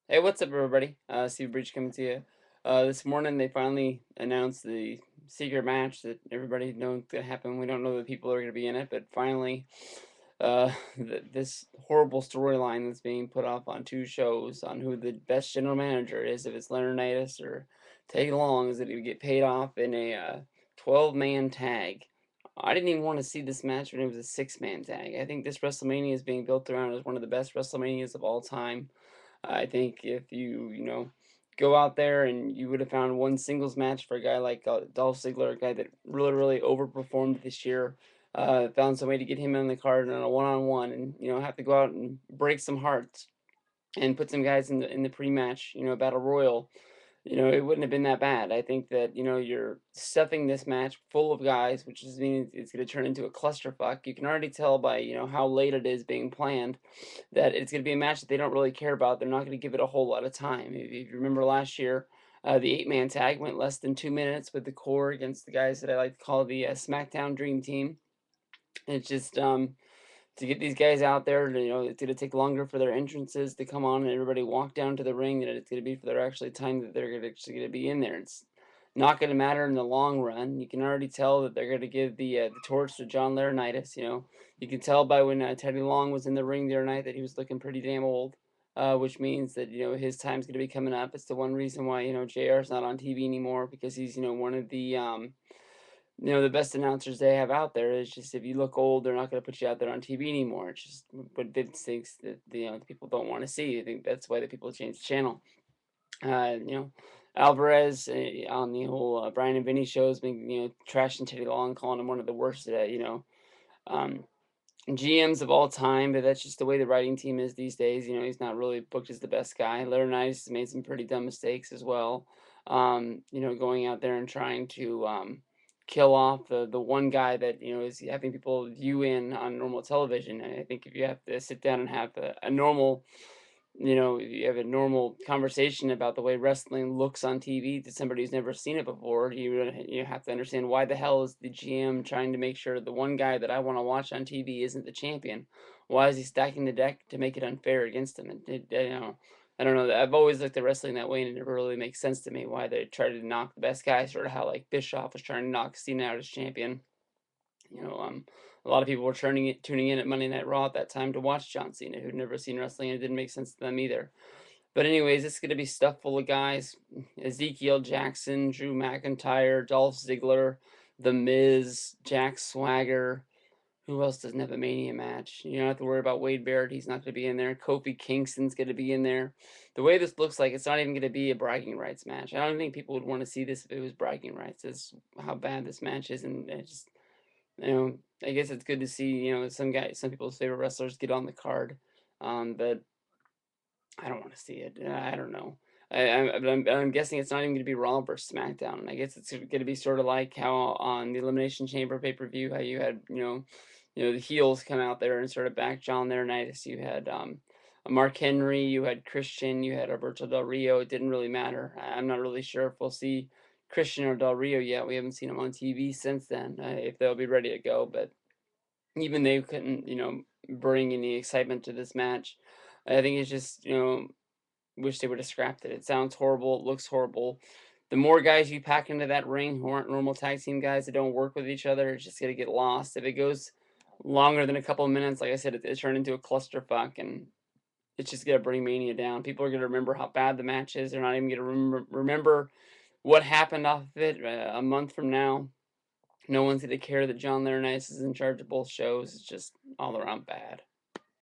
Hey, what's up, everybody? Steve Breach coming to you. This morning they finally announced the secret match that everybody knows gonna happen. We don't know the people that are gonna be in it, but finally, this horrible storyline that's being put off on two shows on who the best general manager is, if it's Laurinaitis or Tag Long, is that he would get paid off in a 12-man tag. I didn't even want to see this match when it was a six-man tag. I think this WrestleMania is being built around as one of the best WrestleManias of all time. I think if you go out there and you would have found one singles match for a guy like Dolph Ziggler, a guy that really overperformed this year, found some way to get him on the card on a one-on-one, and have to go out and break some hearts and put some guys in the pre-match, battle royal. It wouldn't have been that bad. I think that, you're stuffing this match full of guys, which is means it's going to turn into a clusterfuck. You can already tell by, how late it is being planned that it's going to be a match that they don't really care about. They're not going to give it a whole lot of time. If you remember last year, the eight-man tag went less than 2 minutes with the core against the guys that I like to call the SmackDown Dream Team. It's just to get these guys out there, it's going to take longer for their entrances to come on and everybody walk down to the ring than it's going to be for their actually time that they're actually going to be in there. It's not going to matter in the long run. You can already tell that they're going to give the torch to John Laurinaitis. You can tell by when Teddy Long was in the ring the other night that he was looking pretty damn old, which means that his time's going to be coming up. It's the one reason why JR's not on TV anymore, because he's one of the best announcers they have out there. Is just, if you look old, they're not going to put you out there on TV anymore. It's just what Vince thinks that the people don't want to see. I think that's why the people change the channel. Uh, you know, Alvarez on the whole Brian and Vinny show has been trashing Teddy Long, calling him one of the worst um, GMs of all time. But that's just the way the writing team is these days. He's not really booked as the best guy. Larry Nice has made some pretty dumb mistakes as well. Going out there and trying to kill off the one guy that is having people view in on normal television. And I think if you have to sit down and have a normal you have a normal conversation about the way wrestling looks on TV to somebody who's never seen it before, you have to understand why the hell is the GM trying to make sure the one guy that I want to watch on TV isn't the champion? Why is he stacking the deck to make it unfair against him? I don't know. I've always looked at wrestling that way, and it never really makes sense to me why they try to knock the best guy, sort of how like Bischoff was trying to knock Cena out as champion. You know, um, a lot of people were tuning in at Monday Night Raw at that time to watch John Cena, who'd never seen wrestling, and it didn't make sense to them either. But anyways, it's gonna be stuff full of guys: Ezekiel Jackson, Drew McIntyre, Dolph Ziggler, The Miz, Jack Swagger. Who else doesn't have a Mania match? You don't have to worry about Wade Barrett. He's not going to be in there. Kofi Kingston's going to be in there. The way this looks like, it's not even going to be a bragging rights match. I don't think people would want to see this if it was bragging rights. That's how bad this match is, and it just I guess it's good to see, some people's favorite wrestlers get on the card. But I don't want to see it. I don't know. I'm guessing it's not even going to be Raw versus SmackDown. And I guess it's going to be sort of like how on the Elimination Chamber pay-per-view, how you had, the heels come out there and sort of back John Laurinaitis. You had Mark Henry, you had Christian, you had Alberto Del Rio. It didn't really matter. I'm not really sure if we'll see Christian or Del Rio yet. We haven't seen him on TV since then, if they'll be ready to go. But even they couldn't, bring any excitement to this match. I think it's just, wish they would have scrapped it. It sounds horrible. It looks horrible. The more guys you pack into that ring who aren't normal tag team guys that don't work with each other, it's just gonna get lost. If it goes longer than a couple of minutes, like I said, it turned into a clusterfuck, and it's just gonna bring Mania down. People are gonna remember how bad the match is. They're not even gonna remember what happened off of it a month from now. No one's gonna care that John Laurinaitis is in charge of both shows. It's just all around bad.